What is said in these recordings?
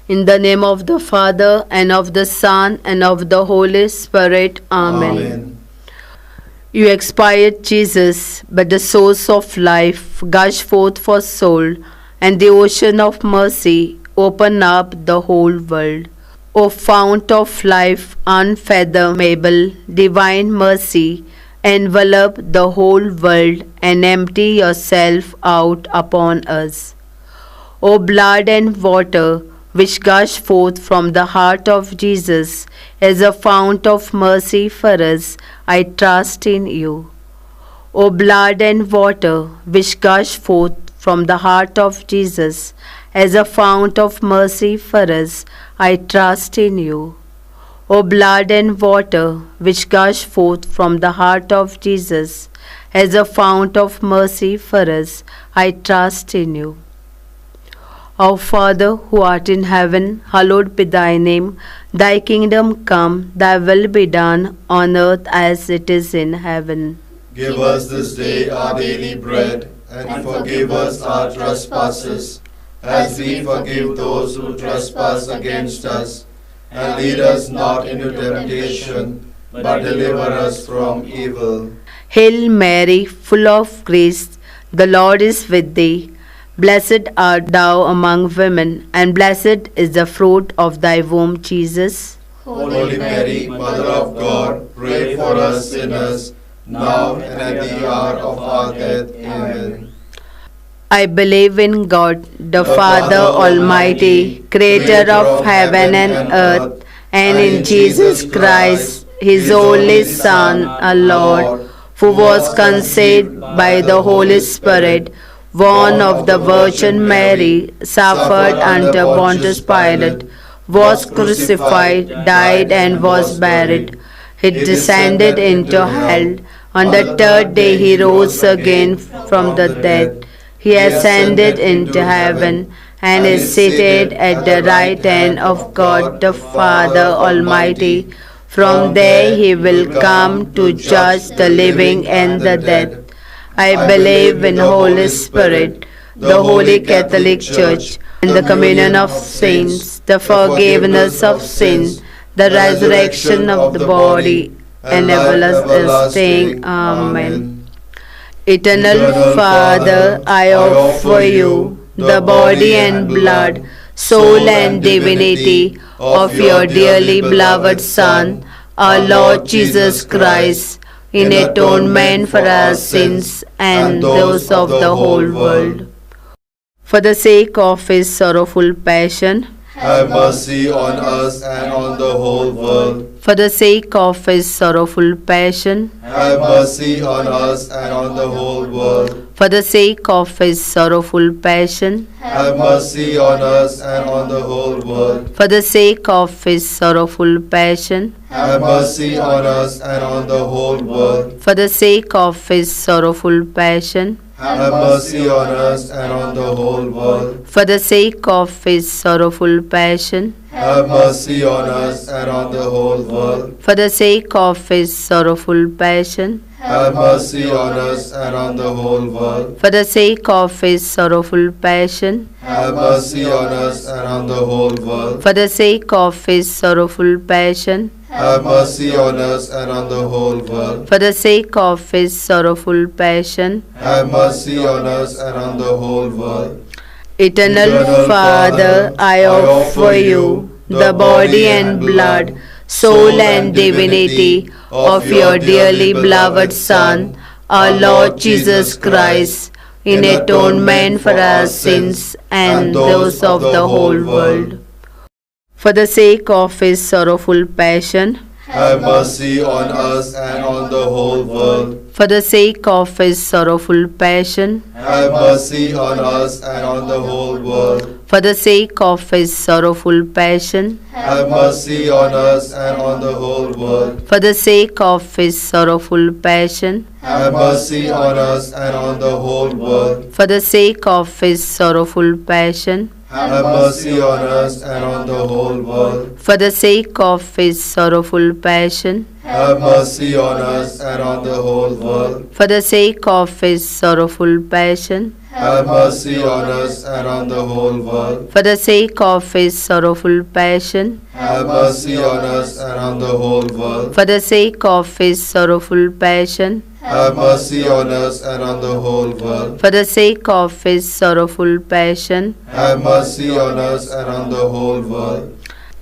In the name of the Father, and of the Son, and of the Holy Spirit. Amen. Amen. You expired, Jesus, but the source of life gush forth for soul, and the ocean of mercy open up the whole world. O fount of life unfathomable, divine mercy, envelop the whole world and empty yourself out upon us. O blood and water, which gush forth from the heart of Jesus as a fount of mercy for us, I trust in you. O blood and water, which gush forth from the heart of Jesus as a fount of mercy for us, I trust in you. O blood and water, which gush forth from the heart of Jesus as a fount of mercy for us, I trust in you. Our Father, who art in heaven, hallowed be thy name. Thy kingdom come, thy will be done, on earth as it is in heaven. Give us this day our daily bread, and forgive us our trespasses, as we forgive those who trespass against us. And lead us not into temptation, but deliver us from evil. Hail Mary, full of grace, the Lord is with thee. Blessed art thou among women, and blessed is the fruit of thy womb, Jesus. Holy Mary, Mother of God, pray for us sinners, now and at the hour of our death. Amen. I believe in God, the Father Almighty, creator of heaven and earth, and in Jesus Christ, his only Son, our Lord, who was conceived by the Holy Spirit, born of the Virgin Mary, suffered under Pontius Pilate, was crucified, died, and was buried. He descended into hell. On the third day he rose again from the dead. He ascended into heaven and is seated at the right hand of God the Father Almighty. From there he will come to judge the living and the dead. I believe in the Holy Spirit, the Holy Catholic Church, and the communion of saints, the forgiveness of sin, the resurrection of the body, and everlasting. Amen. Eternal Father, I offer you the body and blood, soul and divinity of your dearly beloved Son, our Lord Jesus Christ, in atonement for our sins and those of the whole world. For the sake of his sorrowful passion, have mercy on us and on the whole world. for the sake of his sorrowful passion, Have mercy on us and on the whole world. for the sake of his sorrowful passion, Have mercy on us and on the whole world. for the sake of his sorrowful passion, Have mercy on us and on the whole world. for the sake of his sorrowful passion, Have mercy on us and on the whole world. for the sake of his sorrowful passion, Have mercy on us and on the whole world. for the sake of his sorrowful passion, Have mercy on us and on the whole world. for the sake of his sorrowful passion, Have mercy on us and on the whole world. for the sake of his sorrowful passion, Have mercy on us and on the whole world. for the sake of his sorrowful passion. Have mercy on us and on the whole world. Eternal Father, I offer you the body and blood, soul and divinity of your dearly beloved Son, our Lord Jesus Christ, in atonement for our sins and those of the whole world. For the sake of his sorrowful passion, Have mercy on us and on the whole world. for the sake of his sorrowful passion, Have mercy on us and on the whole world. for the sake of his sorrowful passion, Have mercy on us and on the whole world. for the sake of his sorrowful passion, Have mercy on us and on the whole world. for the sake of his sorrowful passion, Have mercy on us and on the whole world. for the sake of his sorrowful passion, have mercy on us and on the whole world. For the sake of his sorrowful passion, Have mercy on us and on the whole world. for the sake of his sorrowful passion, Have mercy on us and on the whole world. for the sake of his sorrowful passion, Have mercy on us and on the whole world. for the sake of his sorrowful passion. Have mercy on us and on the whole world.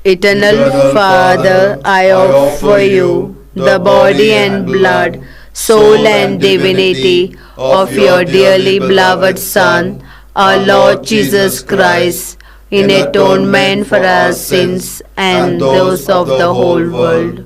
Eternal Father, I offer you the body and blood, soul and divinity of your dearly beloved Son, our Lord Jesus Christ, in atonement for our sins and those of the whole world.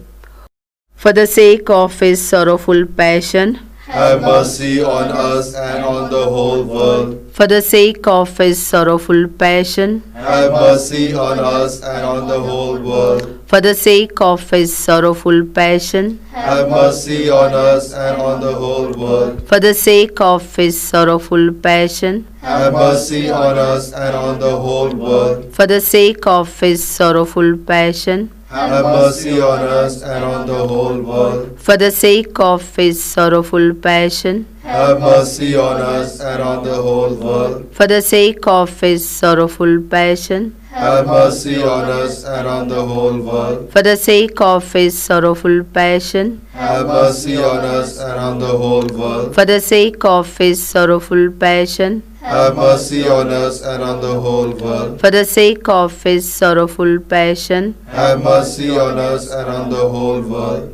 For the sake of his sorrowful passion, Have mercy on us and on the whole world. for the sake of his sorrowful passion, Have mercy on us and on the whole world. for the sake of his sorrowful passion, Have mercy on us and on the whole world. for the sake of his sorrowful passion, Have mercy on us and on the whole world. for the sake of his sorrowful passion, Have mercy on us and on the whole world. for the sake of his sorrowful passion, Have mercy on us and on the whole world. for the sake of his sorrowful passion, Have mercy on us and on the whole world. for the sake of his sorrowful passion, Have mercy on us and on the whole world. for the sake of his sorrowful passion, Have mercy on us and on the whole world. for the sake of his sorrowful passion. Have mercy on us and on the whole world.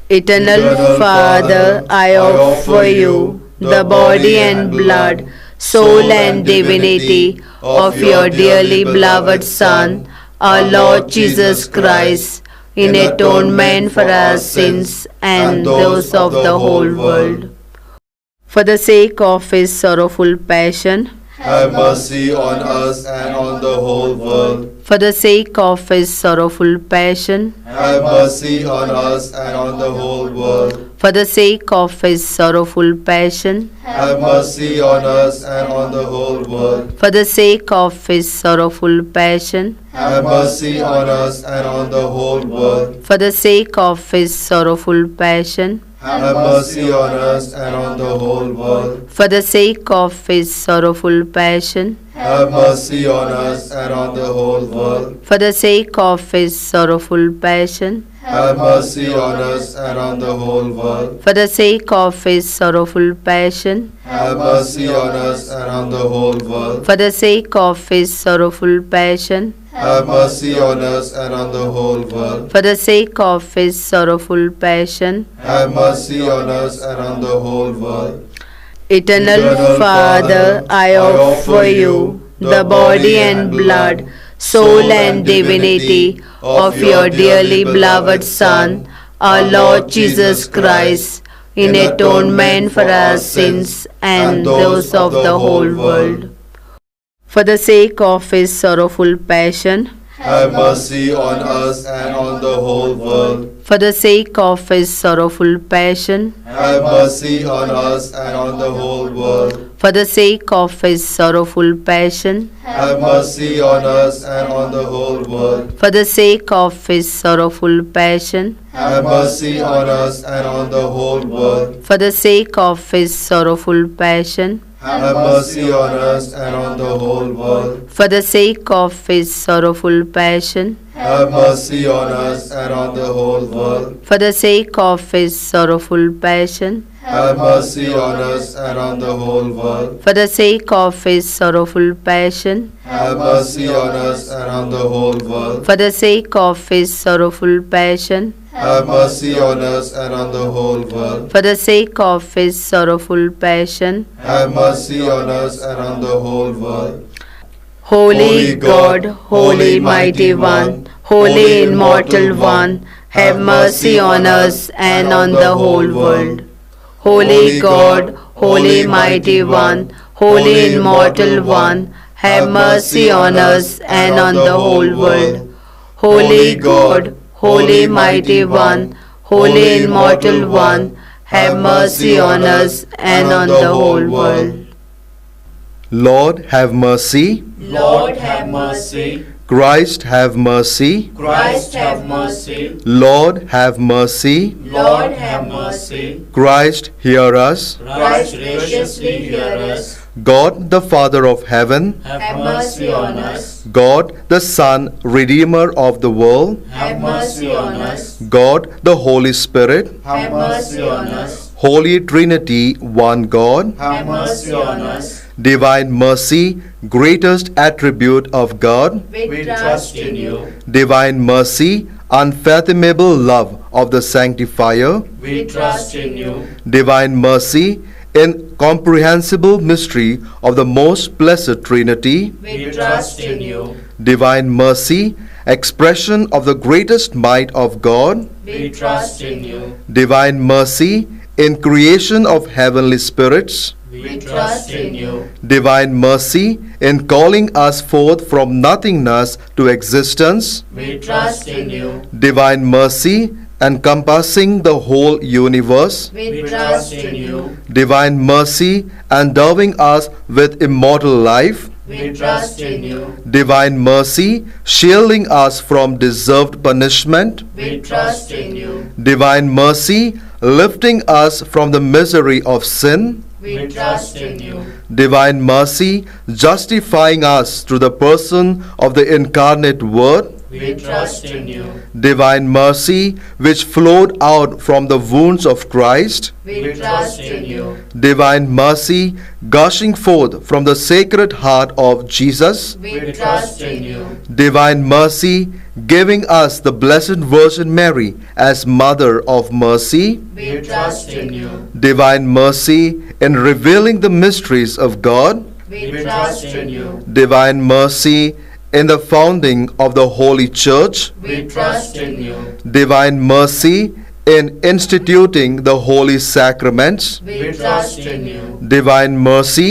Eternal Father, I offer you the body and blood, soul and divinity of your dearly beloved Son, our Lord Jesus Christ, in atonement for our sins and those of the whole world. For the sake of his sorrowful passion, Have mercy on us and on the whole world. for the sake of his sorrowful passion, Have mercy on us and on the whole world. for the sake of his sorrowful passion, Have mercy on us and on the whole world. for the sake of his sorrowful passion, Have mercy on us and on the whole world. for the sake of his sorrowful passion, Have mercy on us and on the whole world. for the sake of his sorrowful passion, Have mercy on us and on the whole world. for the sake of his sorrowful passion, Have mercy on us and on the whole world. for the sake of his sorrowful passion, Have mercy on us and on the whole world. for the sake of his sorrowful passion, Have mercy on us and on the whole world. for the sake of his sorrowful passion. Have mercy on us and on the whole world. Eternal Father, I offer you the body and blood, soul and divinity of your dearly beloved Son, our Lord Jesus Christ, in atonement for our sins and those of the whole world. For the sake of his sorrowful passion, Have mercy on us and on the whole world. for the sake of his sorrowful passion, Have mercy on us and on the whole world. for the sake of his sorrowful passion, Have mercy on us and on the whole world. for the sake of his sorrowful passion, Have mercy on us and on the whole world. for the sake of his sorrowful passion, Have mercy on us and on the whole world. for the sake of his sorrowful passion, Have mercy on us and on the whole world. for the sake of his sorrowful passion, Have mercy on us and on the whole world. for the sake of his sorrowful passion, Have mercy on us and on the whole world. for the sake of his sorrowful passion, Have mercy on us and on the whole world. for the sake of his sorrowful passion. Have mercy on us and on the whole world. Holy God, Holy Mighty One, Holy Immortal One, have mercy on us and on the whole world. Holy God, Holy Mighty One, Holy Immortal One, have mercy on us and on the whole world. Holy God, Holy Mighty One, Holy Immortal One, have mercy on us and on the whole world. Lord, have mercy. Lord, have mercy. Christ have mercy. Christ have mercy. Lord have mercy. Lord have mercy. Christ hear us. Christ graciously hear us. God the Father of heaven, Have mercy on us. God the Son, Redeemer of the world, Have mercy on us. God the Holy Spirit, Have mercy on us. Holy Trinity, one God, Have mercy on us. divine mercy, greatest attribute of God, We trust in you. divine mercy, unfathomable love of the Sanctifier, We trust in you. divine mercy, incomprehensible mystery of the most blessed Trinity, We trust in you. divine mercy, expression of the greatest might of God, We trust in you. divine mercy, in creation of heavenly spirits, We trust in you. divine mercy, in calling us forth from nothingness to existence, We trust in you. divine mercy, encompassing the whole universe, We trust in you. divine mercy, endowing us with immortal life, We trust in you. divine mercy, shielding us from deserved punishment, We trust in you. divine mercy, lifting us from the misery of sin, We trust in you. divine mercy, justifying us through the person of the incarnate Word, We trust in you. divine mercy, which flowed out from the wounds of Christ, We trust in you. divine mercy, gushing forth from the sacred heart of Jesus, We trust in you. divine mercy, giving us the Blessed Virgin Mary as Mother of Mercy, We trust in you. divine mercy, in revealing the mysteries of God, We trust in you. divine mercy, in the founding of the Holy Church, We trust in you. divine mercy, in instituting the holy sacraments, We trust in you. divine mercy,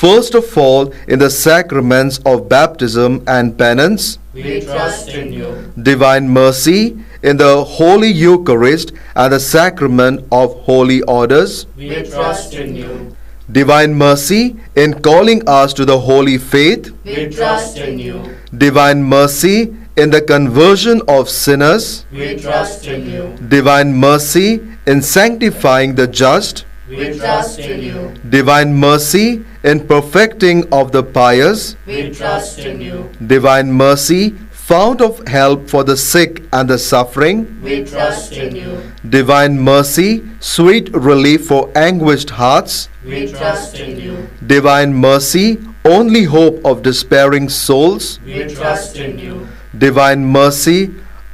first of all in the sacraments of baptism and penance, We trust in you. divine mercy, in the Holy Eucharist and the sacrament of holy orders, We trust in you. divine mercy, in calling us to the holy faith, We trust in you. divine mercy, in the conversion of sinners, We trust in you. divine mercy, in sanctifying the just, We trust in you. divine mercy, in perfecting of the pious, We trust in you. divine mercy, fount of help for the sick and the suffering, We trust in you. divine mercy, sweet relief for anguished hearts, We trust in you. divine mercy, only hope of despairing souls, We trust in you. divine mercy,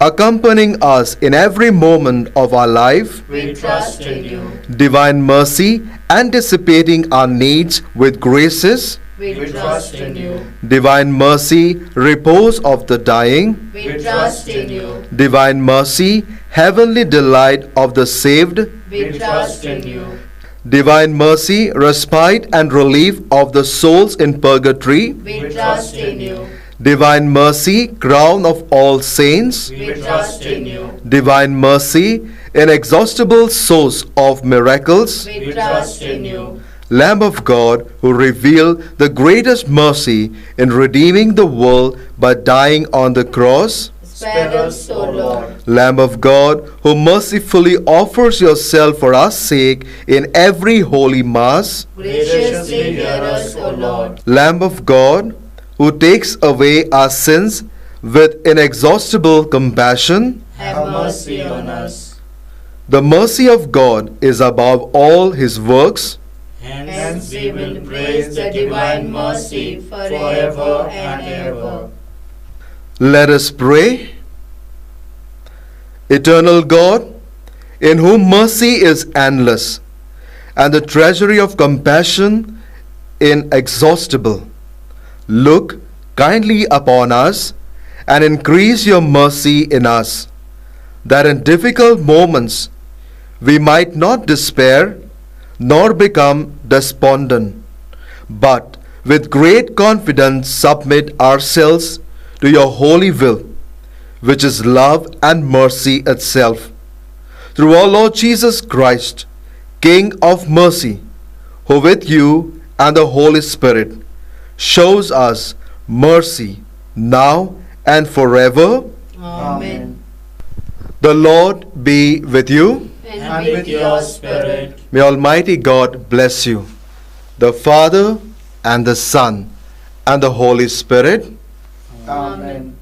accompanying us in every moment of our life, We trust in you. divine mercy, anticipating our needs with graces, We trust in you. divine mercy, repose of the dying, We trust in you. divine mercy, heavenly delight of the saved, We trust in you. divine mercy, respite and relief of the souls in purgatory, We trust in you. divine mercy, crown of all saints, We trust in you. divine mercy, inexhaustible source of miracles, We trust in you. Lamb of God, who revealed the greatest mercy in redeeming the world by dying on the cross, Spare us, O Lord. Lamb of God, who mercifully offers yourself for our sake in every holy Mass, Graciously hear us, O Lord. Lamb of God, who takes away our sins with inexhaustible compassion, Have mercy on us. the mercy of God is above all his works. Hence we will praise the divine mercy forever and ever. Let us pray. Eternal God, in whom mercy is endless and the treasury of compassion inexhaustible, look kindly upon us and increase your mercy in us, that in difficult moments we might not despair nor become despondent, but with great confidence submit ourselves to your holy will, which is love and mercy itself. Through our Lord Jesus Christ, King of mercy, who with you and the Holy Spirit shows us mercy now and forever. Amen. The Lord be with you. And with your spirit. May Almighty God bless you, the Father and the Son and the Holy Spirit. Amen.